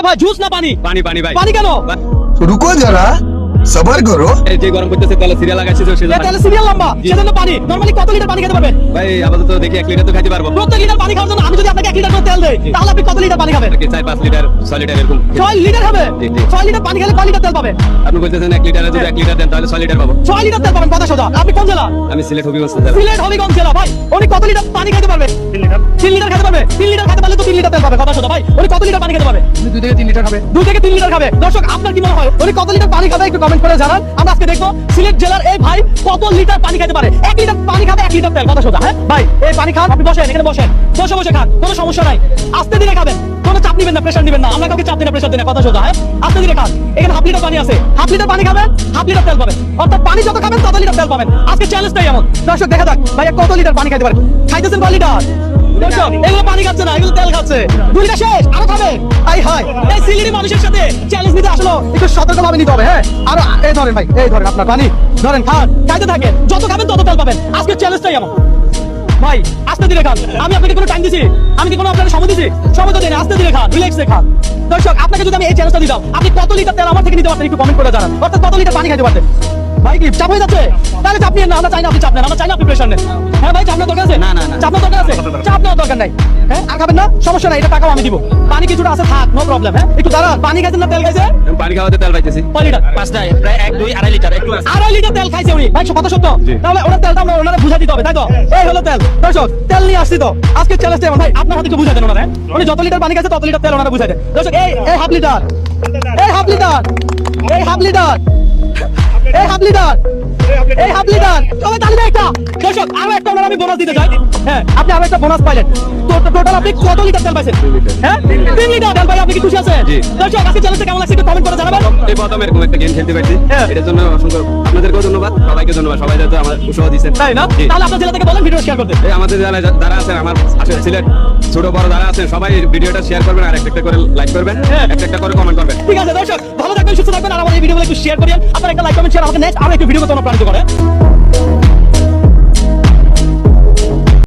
ভাই জুস না পানি? পানি পানি ভাই। পানি কেন? रुको जरा सबर करो। এই যে গরম করতেছে তাহলে সিরিয়াল লাগাইছি তো সেজন্য। তাহলে সিরিয়াল লম্বা, সেজন্য পানি। নরমালি কত লিটার পানি খেতে পারবেন? ভাই আপাতত দেখি 1 লিটার তো খাইতে পারবো। প্রত্যেক লিটার পানি খাওয়ার জন্য আমি যদি আপনাকে 1 লিটার করে তেল দেই, তাহলে আপনি কত লিটার পানি খাবেন? কি 4-5 লিটার 6 লিটার এরকম। 6 লিটার খাবে? জি, জি। 6 লিটার পানি খেলে কয় লিটার তেল পাবেন? আপনি বলতেছেন 1 লিটারে যদি 1 লিটার দেন তাহলে 6 লিটার পাবো। 6 লিটার তেল পাবেন, কথা সোজা। আপনি কোন জেলা? আমি সিলেট হবিগঞ্জ জেলা। সিলেট হবিগঞ্জ জেলা। ভাই উনি কত লিটার পানি খেতে পারবে? 3 লিটার খেতে পারবে। 3 লিটার খেতে পারলে তো 3 লিটার তেল পাবে, কথা সোজা। ভাই উনি কত লিটার পানি খেতে পারবে? 2 থেকে 3 লিটার খাবে। 2 থেকে 3 লিটার খাবে। দর্শক আপনার কি মনে হয় উনি কত লিটার পানি খাবে একটু কমেন্ট করে জানান। আমরা আজকে দেখবো সিলেট জেলার এই ভাই কত লিটার পানি খেতে পারে। 1 লিটার পানি খাবে 1 লিটার তেল, কথা সোজা। হ্যাঁ ভাই এই পানি খান, আপনি বসেন, এখানে বসেন, বসে বসে খান, কোনো সমস্যা নাই। আস্তে ধীরে খাবেন, কোনো চাপ নিবেন না, প্রেসার নিবেন না। আমরা কাউকে চাপ দিই না, প্রেসার দিই না, কথা সোজা। হ্যাঁ আস্তে ধীরে খান। এখানে হাফ লিটার পানি আছে, হাফ লিটার পানি খাবেন, হাফ লিটার তেল পাবেন। অর্থাৎ পানি যত খাবেন তত লিটার তেল পাবেন। আজকে চ্যালেঞ্জটাই এমন। দর্শক দেখা যাক ভাইয়া কত লিটার পানি খাইতে পারে। খাইতেছেন কয় লিটার? দর্শক এগুলো পানি খাচ্ছে না, এগুলো তেল খাচ্ছে। 2 লিটার শেষ, আরো খাবে। আই হাই, এই সিলেটি মানুষের সাথে চ্যালেঞ্জ নিতে আসলে একটু সতর্কভাবে নিতে হবে। হ্যাঁ আর এই ধরেন ভাই, এই ধরেন আপনার পানি ধরেন, খান, খাইতে থাকেন, যত খাবেন তত তেল পাবেন। আজকে চ্যালেঞ্জটাই এমন। ভাই আস্তে ধীরে খান। আমি আপনাকে কোনো টাইম দিছি? আমি কি কোনো আপনাকে সময় দিছি? সময় তো দেই না। আস্তে ধীরে খান, রিল্যাক্সে খান। দর্শক আপনাকে যদি আমি এই চ্যালেঞ্জটা দিতাম, আপনি কত লিটার তেল আমার থেকে নিতে পারতেন একটু কমেন্ট করে জানান। অর্থাৎ কত লিটার পানি খাইতে পারতেন? ভাই কি চাপ হয়ে যাচ্ছে? তাহলে চাপ নিয়েন না, আমরা চাই না আপনি চাপ নেন, আমরা চাই না আপনি প্রেশার নেন। হ্যাঁ ভাই চাপ নেওয়ার দরকার আছে? না, না, না। চাপ নেওয়ার দরকার আছে? চাপ নেওয়ার দরকার নাই। হ্যাঁ আর খাবেন না, সমস্যা নাই, এটা টাকাও আমি দিব। পানি কিছুটা আছে, থাক, নো প্রবলেম। হ্যাঁ একটু দাঁড়ান। পানি খাইছেন না তেল খাইছেন? আমি পানি খাওয়াতে তেল পাইতেছি। কয় লিটার? 5টায় প্রায় 1 2 2.5 লিটার একটু আছে। 2.5 লিটার তেল খাইছে উনি। ভাই কথা সত্য? জি। তাহলে ওনার তেলটা আমরা ওনারা বুঝা দিতে হবে, তাই তো? এই হলো তেল। দর্শক তেল নিয়ে আসছি তো আজকে চ্যালেঞ্জটা এমন। ভাই আপনার হাতে একটু বুঝাই দেন ওনারা। উনি যত লিটার পানি খাইছে তত লিটার তেল ওনারা বুঝাই দেন। দর্শক এই হাফ লিটার, এই হাফ লিটার, এই হাফ লিটার, এই হাফ লিটার, এই হাফ লিটার। তবে তাহলে একটা দর্শক আরো একটা ওনারা আমি বোনাস দিতে চাই। হ্যাঁ আপনি আরো একটা বোনাস পাইলেন। তো টোটাল আপনি কত লিটার তেল পাইছেন? হ্যাঁ 3 লিটার তেল। ভাই আপনি কি খুশি আছেন? জি। দর্শক আজকে চ্যালেঞ্জটা কেমন লাগছে একটু কমেন্ট করে জানাবেন। এই প্রথম এরকম একটা গেম খেলতে পারছি। হ্যাঁ। এটার জন্য অসংখ্য আপনাদেরকেও ধন্যবাদ, সবাইকে ধন্যবাদ, সবাই যাতে আমার উৎসাহ দিয়েছেন। তাই না? জি। তাহলে আপনার জেলা থেকে বলেন ভিডিও শেয়ার করতে। এই আমাদের জেলায় যারা আছেন, আমার আশেপাশে সিলেট ছোট বড় যারা আছেন, সবাই ভিডিওটা শেয়ার করবেন আর একটা করে লাইক করবেন, হ্যাঁ। একটা করে কমেন্ট করবেন। ঠিক আছে দর্শক ভালো থাকবেন, সুস্থ থাকবেন। আর আমার এই ভিডিওগুলো একটু শেয়ার করেন। আপনারা একটা লাইক কমেন্ট শেয়ার আমাকে নেক্সট আরো একটু ভিডিও করতে অনুপ্রাণিত করে।